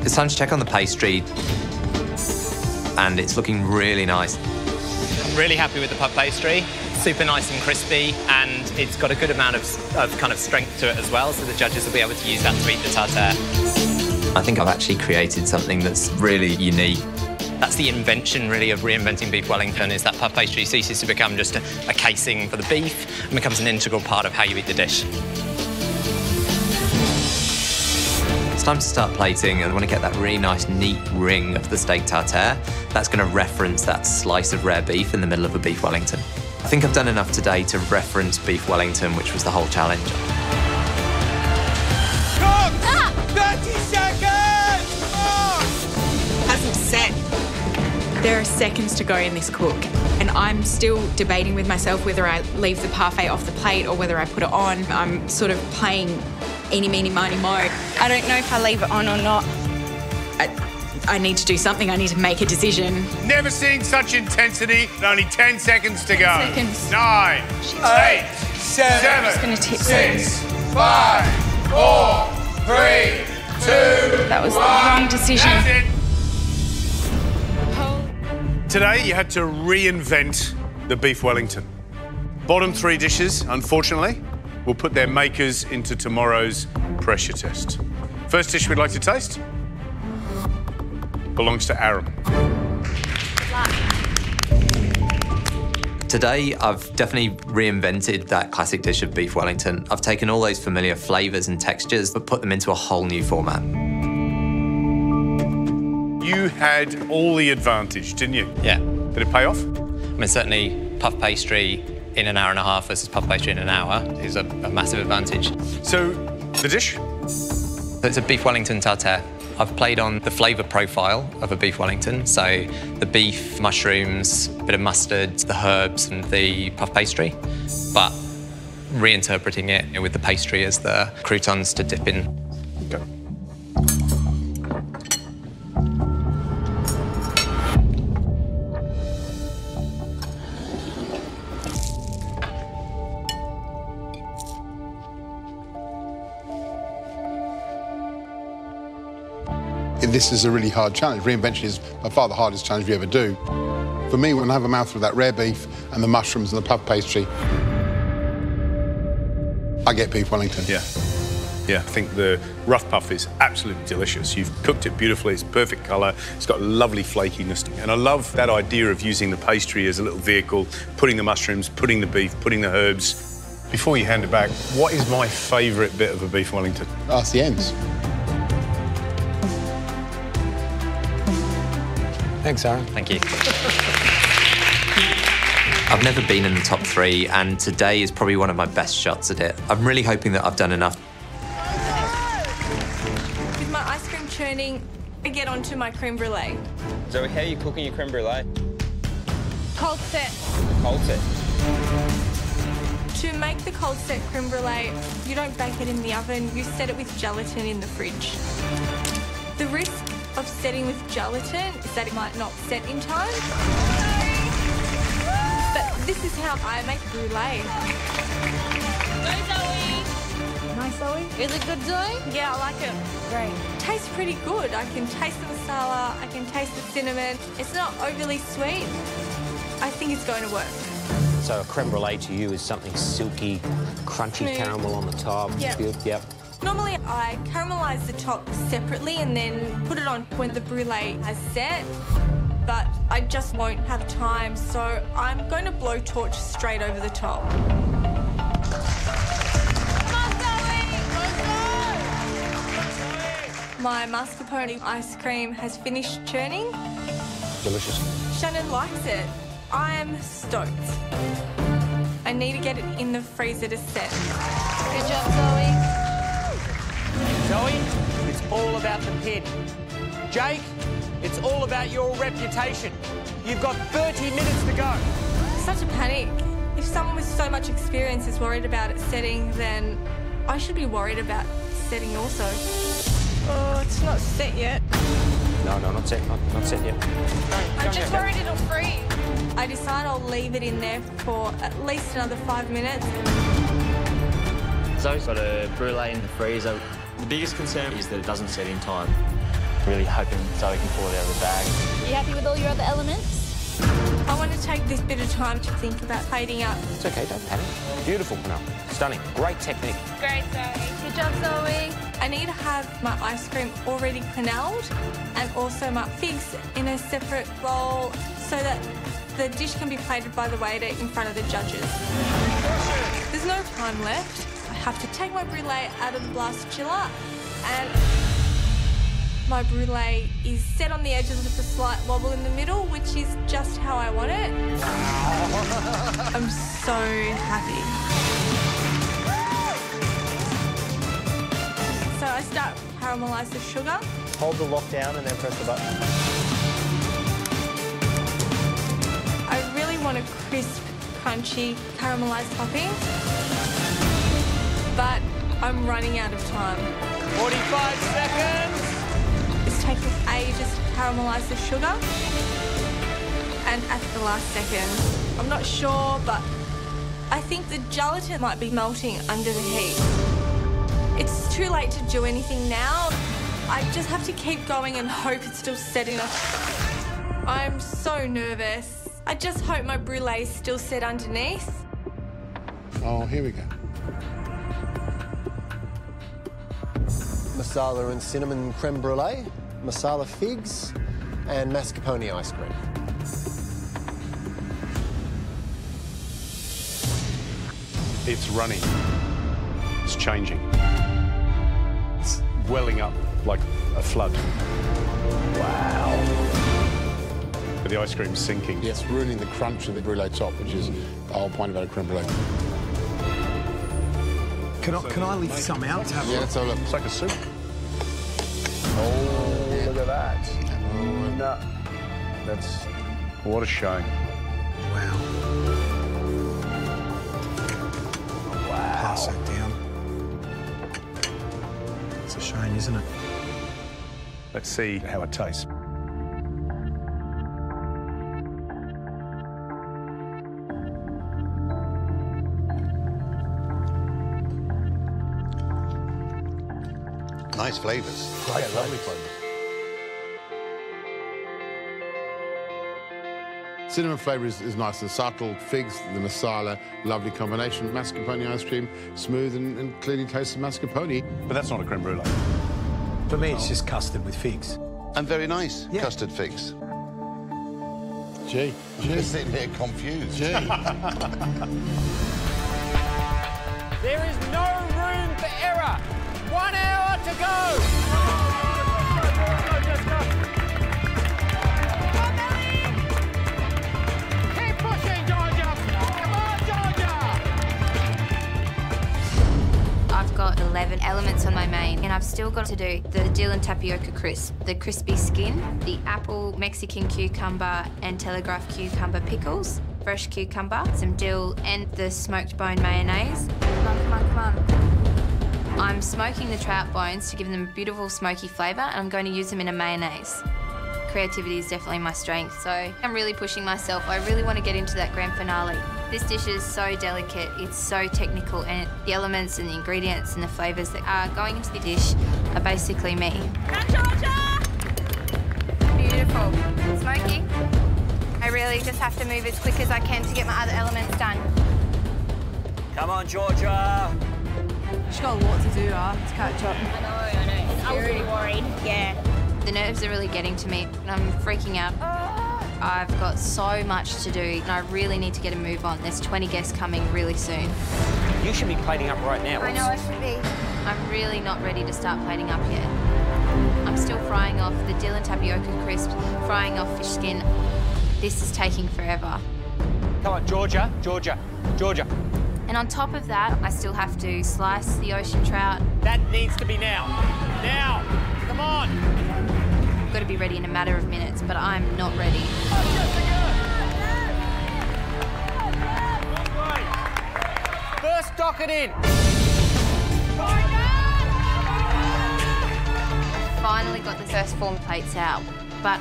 It's time to check on the pastry, and it's looking really nice. Really happy with the puff pastry. Super nice and crispy, and it's got a good amount of kind of strength to it as well, so the judges will be able to use that to eat the tartare. I think I've actually created something that's really unique. That's the invention, really, of reinventing beef Wellington, is that puff pastry ceases to become just a casing for the beef and becomes an integral part of how you eat the dish. It's time to start plating, and I want to get that really nice, neat ring of the steak tartare. That's going to reference that slice of rare beef in the middle of a beef Wellington. I think I've done enough today to reference beef Wellington, which was the whole challenge. Cook! 30 seconds! Hasn't set. There are seconds to go in this cook, and I'm still debating with myself whether I leave the parfait off the plate or whether I put it on. I'm sort of playing eeny, meeny, miny, mo. I don't know if I leave it on or not. I need to do something. I need to make a decision. Never seen such intensity. Only 10 seconds to go. 10 seconds. 9, 8, 7, just gonna tip 6, 5, 4, 3, 2, That was the wrong decision. That's it. Today, you had to reinvent the beef Wellington. Bottom 3 dishes, unfortunately, will put their makers into tomorrow's pressure test. First dish we'd like to taste belongs to Aaron. Today, I've definitely reinvented that classic dish of beef Wellington. I've taken all those familiar flavours and textures, but put them into a whole new format. You had all the advantage, didn't you? Yeah. Did it pay off? I mean, certainly puff pastry in an hour and a half versus puff pastry in an hour is a massive advantage. So, the dish? So it's a beef Wellington tartare. I've played on the flavour profile of a beef Wellington, so the beef, mushrooms, a bit of mustard, the herbs and the puff pastry, but reinterpreting it with the pastry as the croutons to dip in. Okay. This is a really hard challenge. Reinvention is by far the hardest challenge we ever do. For me, when I have a mouthful of that rare beef and the mushrooms and the puff pastry, I get beef Wellington. Yeah. Yeah, I think the rough puff is absolutely delicious. You've cooked it beautifully, it's perfect colour, it's got lovely flakiness. And I love that idea of using the pastry as a little vehicle, putting the mushrooms, putting the beef, putting the herbs. Before you hand it back, what is my favourite bit of a beef Wellington? That's the ends. Thanks, Aaron. Thank you. I've never been in the top 3, and today is probably one of my best shots at it. I'm really hoping that I've done enough. With my ice cream churning, I get onto my creme brulee. Zoe, how are you cooking your creme brulee? Cold set. Cold set. To make the cold set creme brulee, you don't bake it in the oven, you set it with gelatin in the fridge. The risk of setting with gelatin is that it might not set in time. But this is how I make brulee. Go, Zoe! Nice, Zoe? Is it good, Zoe? Yeah, I like it. Great. Tastes pretty good. I can taste the masala, I can taste the cinnamon. It's not overly sweet. I think it's going to work. So a creme brulee to you is something silky, crunchy Smooth. caramel on the top. Yep. Good, yep. Normally, I caramelise the top separately and then put it on when the brulee has set, but I just won't have time, so I'm going to blowtorch straight over the top. My mascarpone ice cream has finished churning. Delicious. Shannon likes it. I am stoked. I need to get it in the freezer to set. Good job, Zoe. Zoe, it's all about the pin. Jake, it's all about your reputation. You've got 30 minutes to go. Such a panic. If someone with so much experience is worried about it setting, then I should be worried about setting also. Oh, it's not set yet. No, not set, not set yet. I'm just worried it'll freeze. I decide I'll leave it in there for at least another 5 minutes. Zoe's got a brulee in the freezer. The biggest concern is that it doesn't set in time. Really hoping Zoe can pull it out of the bag. You happy with all your other elements? I want to take this bit of time to think about plating up. It's okay, don't panic. Beautiful, Penelope. Stunning. Great technique. Great, Zoe. Good job, Zoe. I need to have my ice cream already quenelled and also my figs in a separate bowl so that the dish can be plated by the waiter in front of the judges. There's no time left. I have to take my brulee out of the blast chiller and my brulee is set on the edges with a slight wobble in the middle, which is just how I want it. I'm so happy. So I start to caramelise the sugar. Hold the lock down and then press the button. I really want a crisp, crunchy, caramelised topping, but I'm running out of time. 45 seconds. It's taking ages to caramelise the sugar, and at the last second, I'm not sure, but I think the gelatin might be melting under the heat. It's too late to do anything now. I just have to keep going and hope it's still set enough. I'm so nervous. I just hope my brulee is still set underneath. Oh, here we go. Masala and cinnamon creme brulee, masala figs, and mascarpone ice cream. It's running. It's changing. It's welling up like a flood. Wow. The ice cream's sinking. Yes, ruining the crunch of the brulee top, which is the whole point about a creme brulee. Can I leave some out to have a Yeah, look? let's have a look. It's like a soup. Oh, look at that. No. That's... What a shame. Wow. Pass that down. It's a shame, isn't it? Let's see how it tastes. Nice flavours. Great, lovely flavour. Cinnamon flavour is nice and subtle. Figs, the masala, lovely combination. Mascarpone ice cream, smooth and clearly tastes of mascarpone. But that's not a creme brulee. For me, it's just custard with figs. And very nice, Yeah. custard figs. Gee, You're sitting here confused. gee. There is no room for error. 1 hour to go. Keep pushing, Georgia. Come on, Georgia. I've got 11 elements on my main, and I've still got to do the dill and tapioca crisp, the crispy skin, the apple, Mexican cucumber, and Telegraph cucumber pickles, fresh cucumber, some dill, and the smoked bone mayonnaise. Come on, come on, come on. I'm smoking the trout bones to give them a beautiful smoky flavour, and I'm going to use them in a mayonnaise. Creativity is definitely my strength, so I'm really pushing myself. I really want to get into that grand finale. This dish is so delicate, it's so technical, and the elements and the ingredients and the flavours that are going into the dish are basically me. Beautiful. Smoky. I really just have to move as quick as I can to get my other elements done. Come on, Georgia. She's got a lot to do, to catch up. I know. I was really worried. Yeah. The nerves are really getting to me, and I'm freaking out. I've got so much to do, and I really need to get a move on. There's 20 guests coming really soon. You should be plating up right now. I know I should be. I'm really not ready to start plating up yet. I'm still frying off the dill and tapioca crisp, frying off fish skin. This is taking forever. Come on, Georgia, Georgia, Georgia. And on top of that, I still have to slice the ocean trout. That needs to be now. Now. Come on. I've got to be ready in a matter of minutes, but I'm not ready. First docket in. Finally got the first 4 plates out, but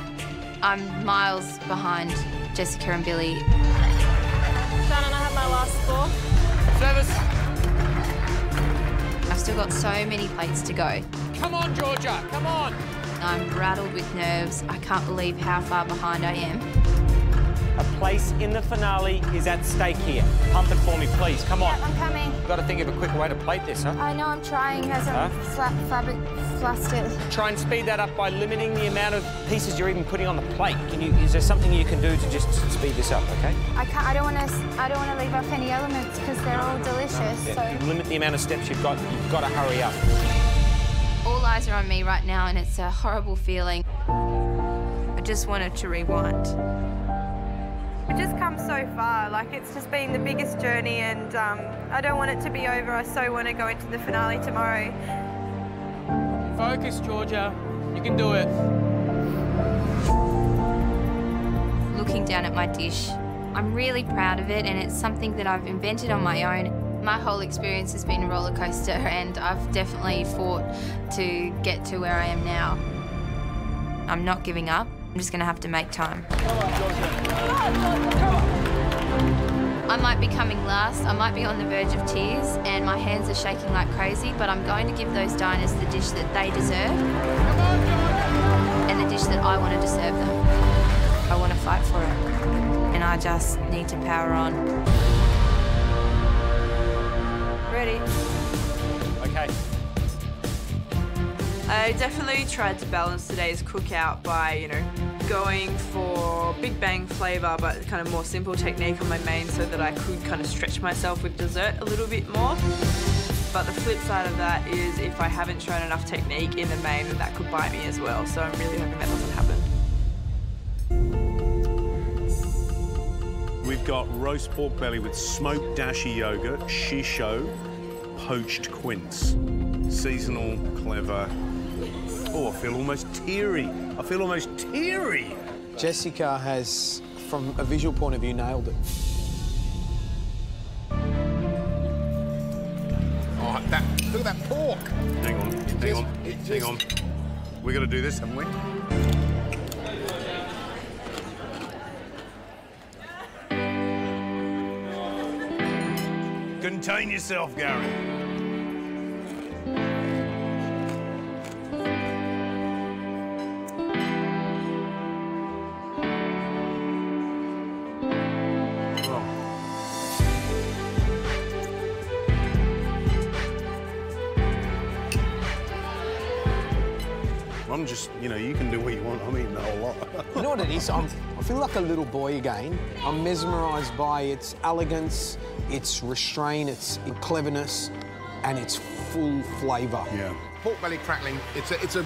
I'm miles behind Jessica and Billy. Done, and I have my last 4. Service. I've still got so many plates to go. Come on, Georgia. Come on. I'm rattled with nerves. I can't believe how far behind I am. A place in the finale is at stake here. Pump it for me, please. Come on. Yeah, I'm coming. You've got to think of a quicker way to plate this, huh? I know I'm trying as I'm flustered. Try and speed that up by limiting the amount of pieces you're even putting on the plate. Is there something you can do to just speed this up, okay? I don't want to leave off any elements because they're all delicious. Yeah, So limit the amount of steps you've got. You've got to hurry up. All eyes are on me right now, and it's a horrible feeling. I just wanted to rewind. We've just come so far, like it's just been the biggest journey, and I don't want it to be over. I so want to go into the finale tomorrow. Focus, Georgia. You can do it. Looking down at my dish, I'm really proud of it, and it's something that I've invented on my own. My whole experience has been a roller coaster, and I've definitely fought to get to where I am now. I'm not giving up. I'm just going to have to make time. I might be coming last, I might be on the verge of tears, and my hands are shaking like crazy, but I'm going to give those diners the dish that they deserve and the dish that I want to serve them. I want to fight for it, and I just need to power on. Ready? Okay. I definitely tried to balance today's cookout by, you know, going for big bang flavour but kind of more simple technique on my main so that I could kind of stretch myself with dessert a little bit more. But the flip side of that is if I haven't shown enough technique in the main, then that could bite me as well. So I'm really hoping that doesn't happen. We've got roast pork belly with smoked dashi yogurt, shisho, poached quince. Seasonal, clever. Oh, I feel almost teary. I feel almost teary. Jessica has, from a visual point of view, nailed it. Oh, look at that pork. Hang on. We're going to do this, haven't we? Contain yourself, Gary. I'm just, you know, you can do what you want. I'm eating a whole lot. You know what it is? I feel like a little boy again. I'm mesmerised by its elegance, its restraint, its cleverness, and its full flavour. Yeah. Pork belly crackling. It's a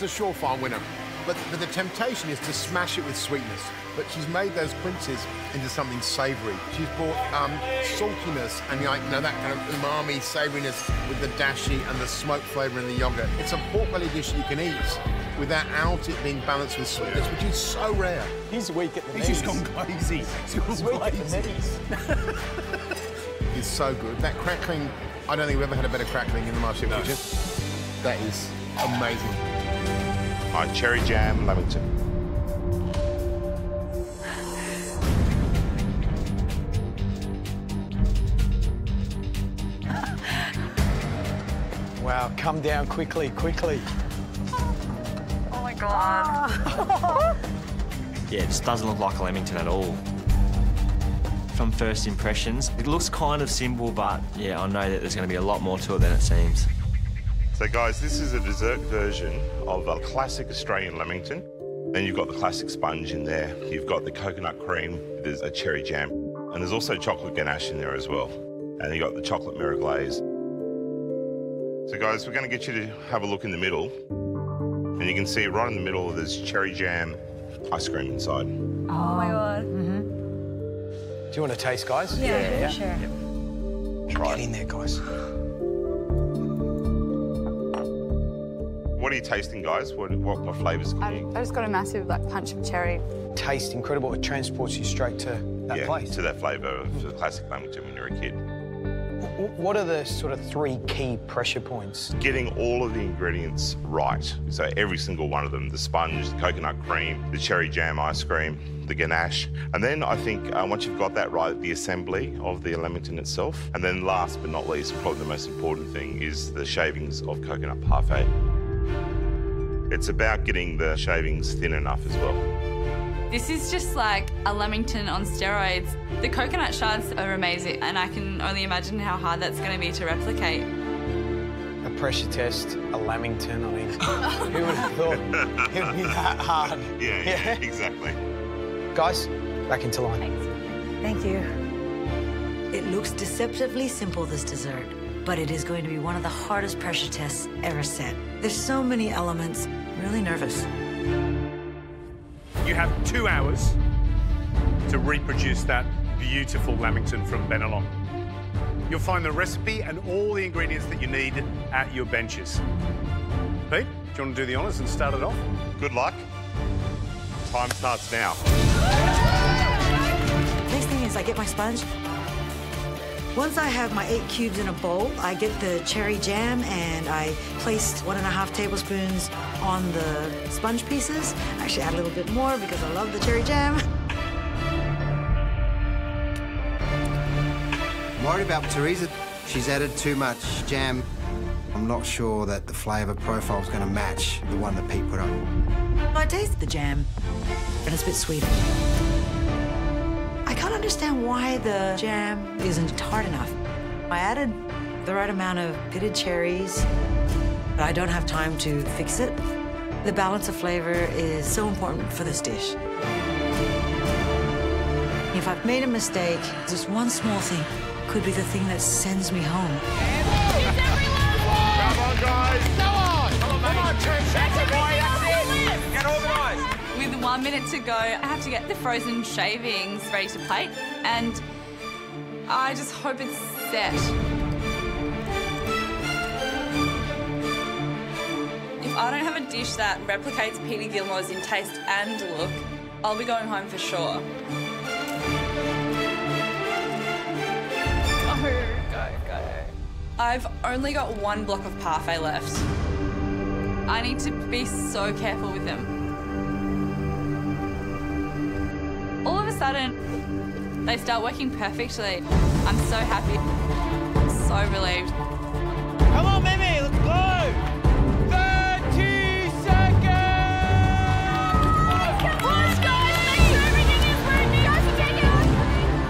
surefire winner. But the temptation is to smash it with sweetness. But she's made those quinces into something savoury. She's brought saltiness and that kind of umami savouriness with the dashi and the smoke flavour in the yoghurt. It's a pork belly dish you can eat without it being balanced with sweetness, which is so rare. He's weak at the knees. He's just gone crazy. He's weak at the knees. It's so good. That crackling, I don't think we've ever had a better crackling in the MasterChef kitchen. That is amazing. All right, cherry jam, Lamington. Wow, come down quickly. Oh my God. Yeah, it just doesn't look like a Lamington at all. From first impressions, it looks kind of simple, but yeah, I know that there's going to be a lot more to it than it seems. So guys, this is a dessert version of a classic Australian Lamington. Then you've got the classic sponge in there. You've got the coconut cream. There's a cherry jam. And there's also chocolate ganache in there as well. And you've got the chocolate mirror glaze. So guys, we're going to get you to have a look in the middle. And you can see right in the middle, there's cherry jam ice cream inside. Oh my God. Do you want to taste, guys? Yeah, sure. Yep. Get in there, guys. What are you tasting, guys? What flavours can you... I just got a massive punch of cherry. Tastes incredible. It transports you straight to that place. To that flavour of the classic Lamington when you're a kid. What are the sort of 3 key pressure points? Getting all of the ingredients right. So every single one of them, the sponge, the coconut cream, the cherry jam ice cream, the ganache. And then I think once you've got that right, the assembly of the Lamington itself. And then last but not least, probably the most important thing is the shavings of coconut parfait. It's about getting the shavings thin enough as well. This is just like a Lamington on steroids. The coconut shards are amazing, and I can only imagine how hard that's going to be to replicate. A pressure test, a Lamington, I mean, who would have thought it would be that hard? Yeah, exactly. Guys, back into line. Thank you. It looks deceptively simple, this dessert, but it is going to be one of the hardest pressure tests ever set. There's so many elements. I'm really nervous. You have 2 hours to reproduce that beautiful Lamington from Bennelong. You'll find the recipe and all the ingredients that you need at your benches. Pete, do you want to do the honours and start it off? Good luck. Time starts now. Next thing is I get my sponge. Once I have my 8 cubes in a bowl, I get the cherry jam and I placed 1.5 tablespoons on the sponge pieces. I actually add a little bit more because I love the cherry jam. I'm worried about Teresa. She's added too much jam. I'm not sure that the flavour profile is going to match the one that Pete put on. I taste the jam and it's a bit sweeter. I can't understand why the jam isn't tart enough. I added the right amount of pitted cherries, but I don't have time to fix it. The balance of flavour is so important for this dish. If I've made a mistake, just one small thing could be the thing that sends me home. Come on, guys. Go on. Come on, Trish. That's it, boy. That's it. Get organised. With 1 minute to go, I have to get the frozen shavings ready to plate, and I just hope it's set. If I don't have a dish that replicates Peter Gilmore's in taste and look, I'll be going home for sure. Go. I've only got 1 block of parfait left. I need to be so careful with them. All of a sudden, they start working perfectly. I'm so happy, so relieved. Come on, Mimi, let's go! 30 seconds! Push, guys! Make sure everything is where it needs to take it on.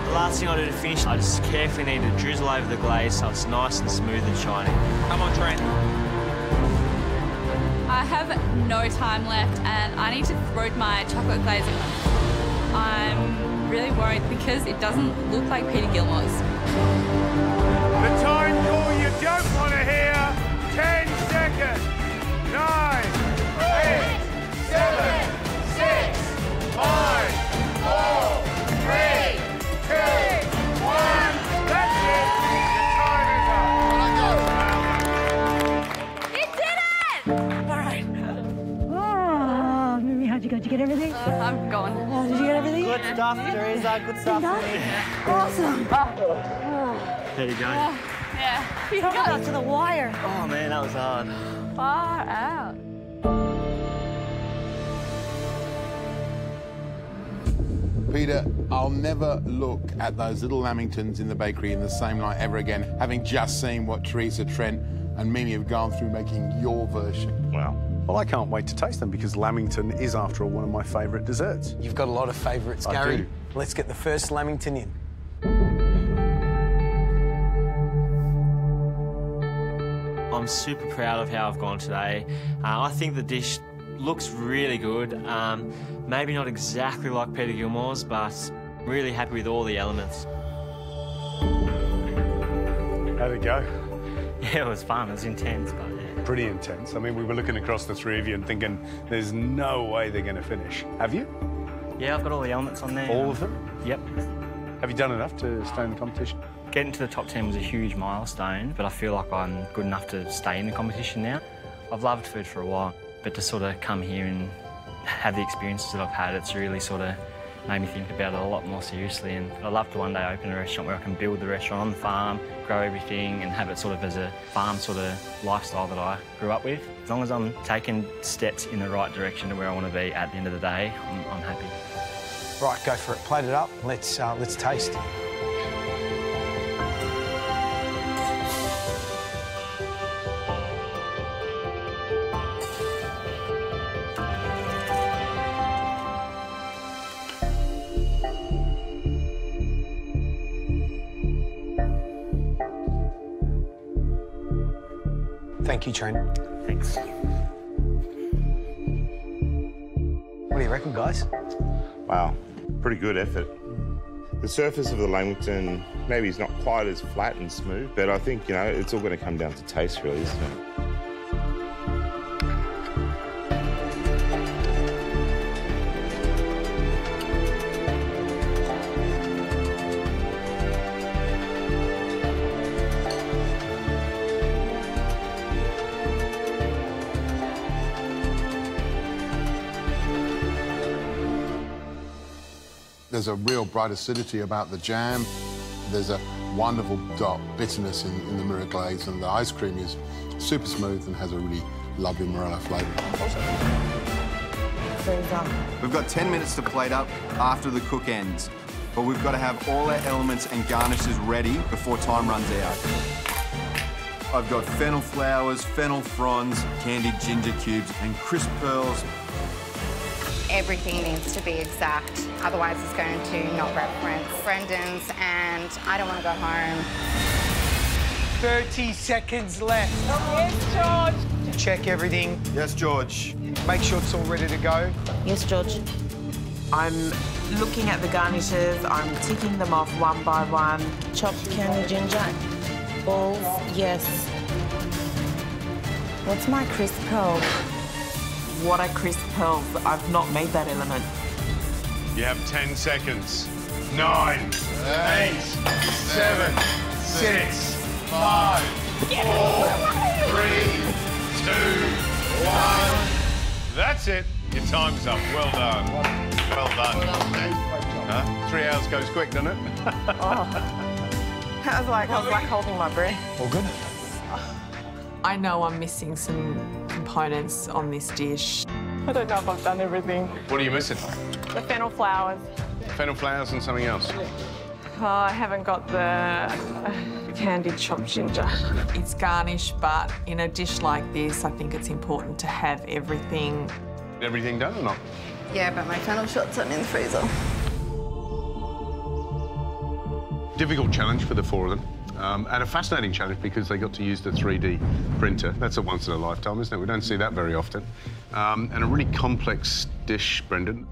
The last thing I do to finish, I just carefully need to drizzle over the glaze so it's nice and smooth and shiny. Come on, Trent. I have no time left, and I need to throw my chocolate glaze in. I'm really worried because it doesn't look like Peter Gilmore's. The time call you don't want to hear. 10 seconds. 9, 8, 7, 6, 5, 4, 3, 2, 1. That's it. You did it! All right. Oh, Mimi, how'd you go? Did you get everything? I'm gone. Oh, did you get everything? Good stuff, Teresa. Good stuff. Awesome. There you go. Yeah. You got us to the wire. Oh man, that was hard. Far out. Peter, I'll never look at those little Lamingtons in the bakery in the same light ever again, having just seen what Teresa, Trent and Mimi have gone through making your version. Wow. Well, I can't wait to taste them because Lamington is, after all, one of my favourite desserts. You've got a lot of favourites, I Gary. do. Let's get the first Lamington in. I'm super proud of how I've gone today. I think the dish looks really good. Maybe not exactly like Peter Gilmore's, but really happy with all the elements. How'd it go? Yeah, it was fun. It was intense, but yeah. Pretty intense. I mean, we were looking across the three of you and thinking, there's no way they're going to finish. Have you? Yeah, I've got all the elements on there. All of them? Yep. Have you done enough to stay in the competition? Getting to the top 10 was a huge milestone, but I feel like I'm good enough to stay in the competition now. I've loved food for a while, but to sort of come here and have the experiences that I've had, it's really sort of made me think about it a lot more seriously, and I'd love to one day open a restaurant where I can build the restaurant on the farm, grow everything and have it sort of as a farm sort of lifestyle that I grew up with. As long as I'm taking steps in the right direction to where I want to be at the end of the day, I'm happy. Right, go for it. Plate it up. Let's taste. Thank you, Trent. Thanks. What do you reckon, guys? Wow, pretty good effort. The surface of the Lamington maybe is not quite as flat and smooth, but I think, you know, it's all going to come down to taste, really, isn't it? There's a real bright acidity about the jam. There's a wonderful bitterness in the Mirror Glaze, and the ice cream is super smooth and has a really lovely morella flavour. We've got 10 minutes to plate up after the cook ends, but we've got to have all our elements and garnishes ready before time runs out. I've got fennel flowers, fennel fronds, candied ginger cubes, and crisp pearls. Everything needs to be exact, otherwise it's going to not reference Brendan's, and I don't want to go home. 30 seconds left. Yes, George. Check everything. Yes, George. Make sure it's all ready to go. Yes, George. I'm looking at the garnishes. I'm ticking them off one by one. Chopped candy ginger. Balls, yes. What's my crisp pearl? What are crisp pearls? I've not made that element. You have 10 seconds. 9, 8, 7, 6, 5, 4, 3, 2, 1. That's it. Your time's up. Well done. Well done. 3 hours goes quick, doesn't it? I was like holding my breath. All good. I know I'm missing some components on this dish. I don't know if I've done everything. What are you missing? The fennel flowers. Fennel flowers and something else. Oh, I haven't got the candied chopped ginger. It's garnish, but in a dish like this, I think it's important to have everything. Everything done or not? Yeah, but my fennel shots aren't in the freezer. Difficult challenge for the 4 of them. And a fascinating challenge because they got to use the 3D printer. That's a once-in-a-lifetime, isn't it? We don't see that very often. And a really complex dish, Brendan.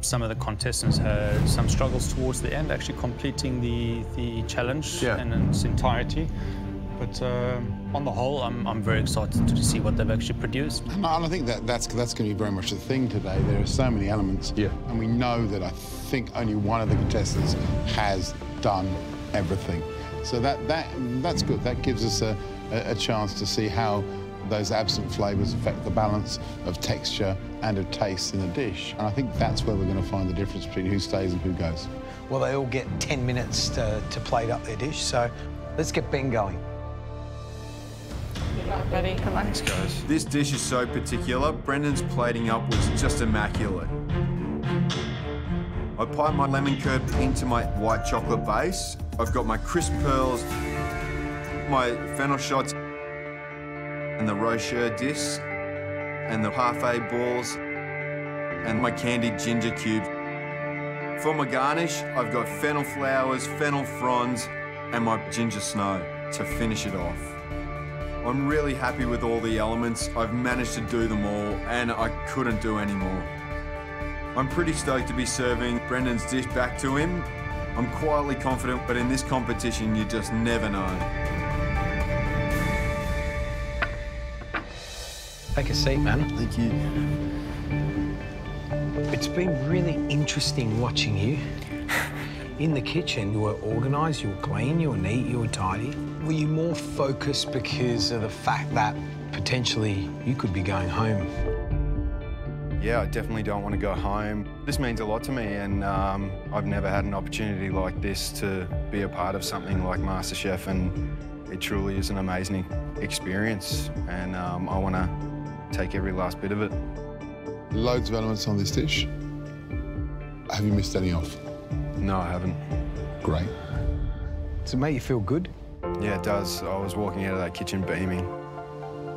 Some of the contestants had some struggles towards the end, actually completing the challenge in its entirety. But on the whole, I'm very excited to see what they've actually produced. And I think that's going to be very much the thing today. There are so many elements, and we know that I think only one of the contestants has done everything. So that's good. That gives us a chance to see how those absent flavours affect the balance of texture and of taste in a dish. And I think that's where we're going to find the difference between who stays and who goes. Well, they all get 10 minutes to plate up their dish, so let's get Ben going. Ready? Come on. Thanks, guys. This dish is so particular. Brendan's plating up was just immaculate. I pipe my lemon curd into my white chocolate base. I've got my crisp pearls, my fennel shots, and the rocher discs, and the parfait balls, and my candied ginger cubes. For my garnish, I've got fennel flowers, fennel fronds, and my ginger snow to finish it off. I'm really happy with all the elements. I've managed to do them all, and I couldn't do any more. I'm pretty stoked to be serving Brendan's dish back to him. I'm quietly confident, but in this competition, you just never know. Take a seat, man. Thank you. It's been really interesting watching you. In the kitchen, you were organised, you were clean, you were neat, you were tidy. Were you more focused because of the fact that potentially you could be going home? Yeah, I definitely don't want to go home. This means a lot to me, and I've never had an opportunity like this to be a part of something like MasterChef, and it truly is an amazing experience, and I want to take every last bit of it. Loads of elements on this dish. Have you missed any off? No, I haven't. Great. Does it make you feel good? Yeah, it does. I was walking out of that kitchen beaming.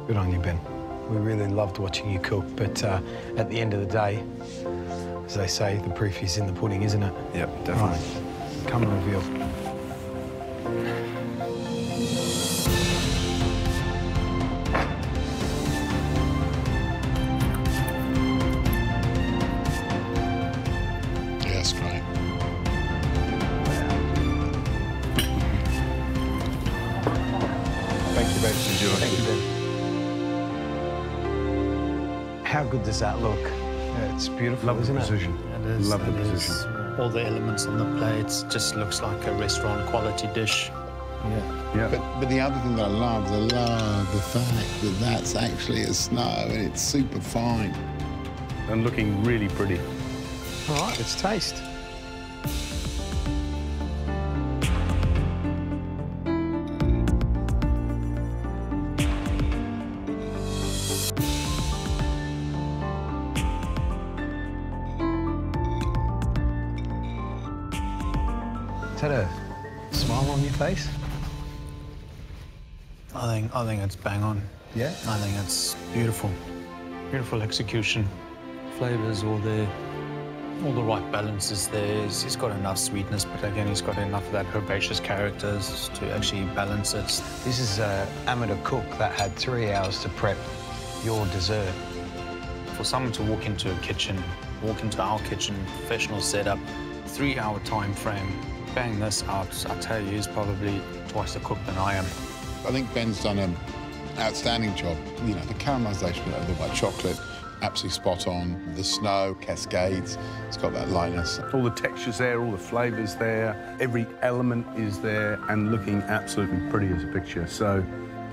Good on you, Ben. We really loved watching you cook, but at the end of the day, as they say, the proof is in the pudding, isn't it? Yep, definitely. Right. Come and reveal. good does that look? Yeah, it's beautiful, Love the isn't precision. It is. Love the it is. precision. All the elements on the plates just looks like a restaurant quality dish. Yeah. But the other thing that I love the fact that that's actually a snow and it's super fine. And looking really pretty. All right, let's taste. Is that a smile on your face? I think it's bang on. Yeah? I think it's beautiful. Beautiful execution. Flavors all there. All the right balance is there. He's got enough sweetness, but again, he's got enough of that herbaceous characters to actually balance it. This is an amateur cook that had 3 hours to prep your dessert. For someone to walk into a kitchen, walk into our kitchen, professional setup, 3-hour time frame, bang this out, I tell you, he's probably twice the cook than I am. I think Ben's done an outstanding job. You know, the caramelisation of the white chocolate, absolutely spot on. The snow, cascades, it's got that lightness. All the textures there, all the flavours there, every element is there and looking absolutely pretty as a picture. So,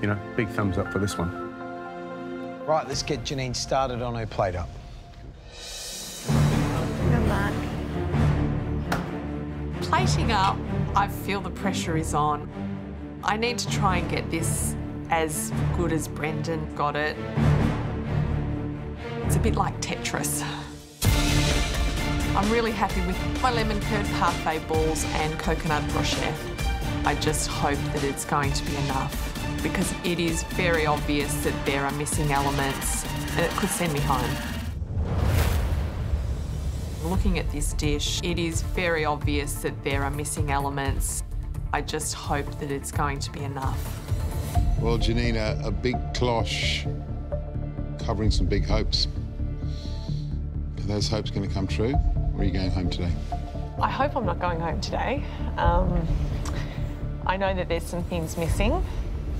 you know, big thumbs up for this one. Right, let's get Janine started on her plate up. Good luck. Plating up, I feel the pressure is on. I need to try and get this as good as Brendan got it. It's a bit like Tetris. I'm really happy with my lemon curd parfait balls and coconut brochet. I just hope that it's going to be enough because it is very obvious that there are missing elements and it could send me home. Looking at this dish, it is very obvious that there are missing elements. I just hope that it's going to be enough. Well, Janina, a big cloche covering some big hopes. Are those hopes going to come true, or are you going home today? I hope I'm not going home today. I know that there's some things missing.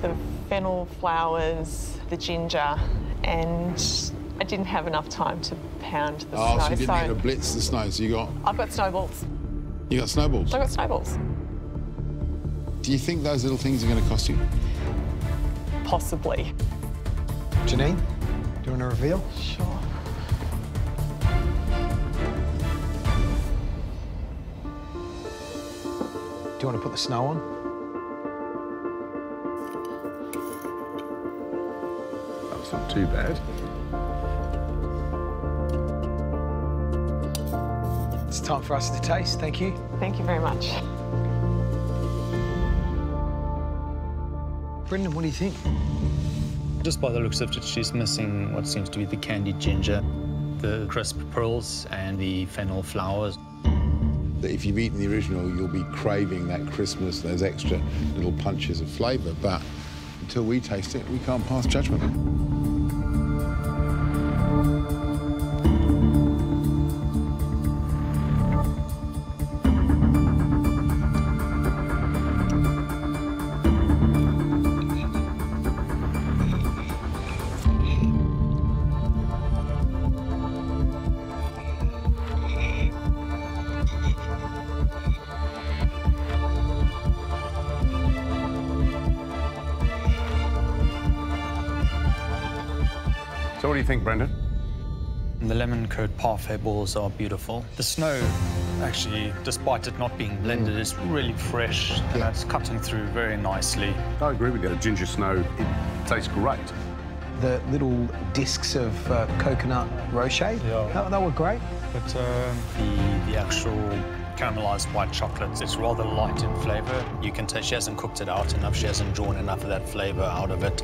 The fennel flowers, the ginger, and I didn't have enough time to pound the snow. So you didn't need to blitz the snow, so you got... I've got snowballs. You got snowballs? I've got snowballs. Do you think those little things are going to cost you? Possibly. Janine, do you want to reveal? Sure. Do you want to put the snow on? That's not too bad. It's time for us to taste. Thank you. Thank you very much. Brendan, what do you think? Just by the looks of it, she's missing what seems to be the candied ginger, the crisp pearls, and the fennel flowers. That if you've eaten the original, you'll be craving that crispness, those extra little punches of flavour. But until we taste it, we can't pass judgment. So what do you think, Brendan? The lemon curd parfait balls are beautiful. The snow, actually, despite it not being blended, is really fresh and it's cutting through very nicely. I agree with you. The ginger snow, it tastes great. The little discs of coconut rocher, that were great. But the actual caramelized white chocolate, it's rather light in flavour. You can tell she hasn't cooked it out enough. She hasn't drawn enough of that flavour out of it.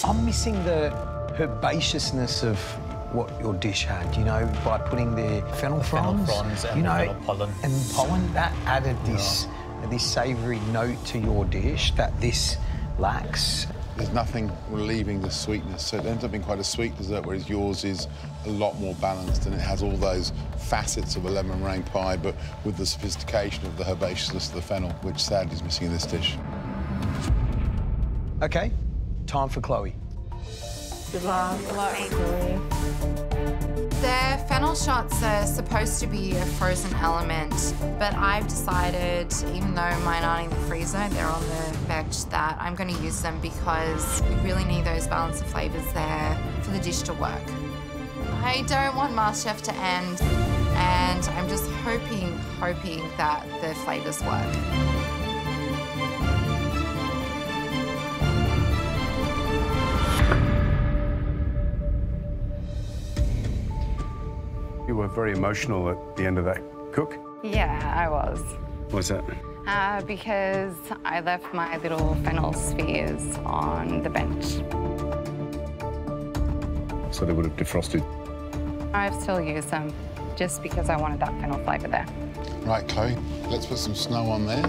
I'm missing the herbaceousness of what your dish had, you know, by putting the fennel fronds, and you know, fennel pollen. And pollen, that added this savoury note to your dish that this lacks. There's nothing relieving the sweetness, so it ends up being quite a sweet dessert, whereas yours is a lot more balanced and it has all those facets of a lemon meringue pie, but with the sophistication of the herbaceousness of the fennel, which sadly is missing in this dish. OK, time for Chloe. Good luck. Good luck. The fennel shots are supposed to be a frozen element, but I've decided, even though mine aren't in the freezer, they're on the veg, that I'm going to use them because you really need those balance of flavours there for the dish to work. I don't want MasterChef to end, and I'm just hoping that the flavours work. You were very emotional at the end of that cook. Yeah, I was. What's that? Because I left my little fennel spheres on the bench. So they would have defrosted. I've still used them just because I wanted that fennel flavour there. Right, Chloe, let's put some snow on there.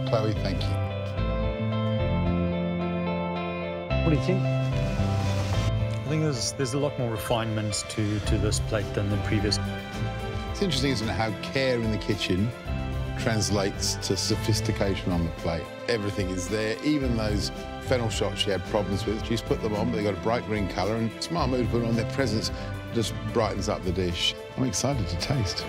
Chloe, thank you. What do you think? I think there's a lot more refinements to this plate than the previous. It's interesting, isn't it, how care in the kitchen translates to sophistication on the plate. Everything is there, even those fennel shots she had problems with. She's put them on, but they've got a bright green colour, and smart move to put on. Their presence just brightens up the dish. I'm excited to taste.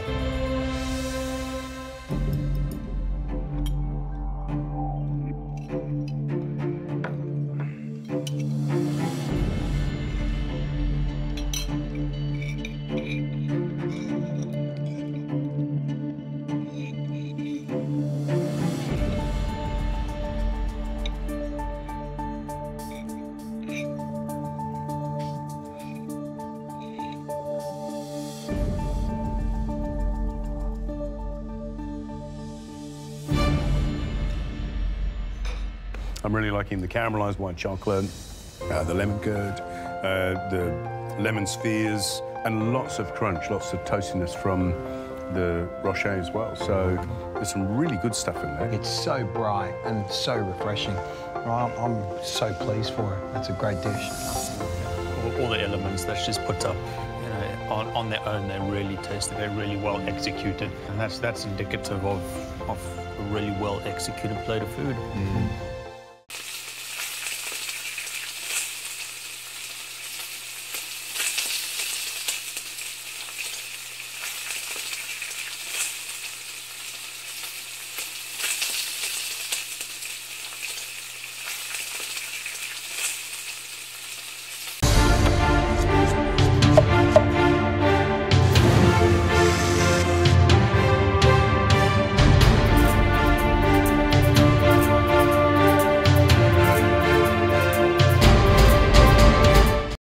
I'm really liking the caramelised white chocolate, the lemon curd, the lemon spheres, and lots of crunch, lots of toastiness from the Rocher as well. So there's some really good stuff in there. It's so bright and so refreshing. I'm so pleased for her. That's a great dish. All the elements that she's put up, you know, on their own, they're really tasty. They're really well executed, and that's indicative of a really well executed plate of food. Mm.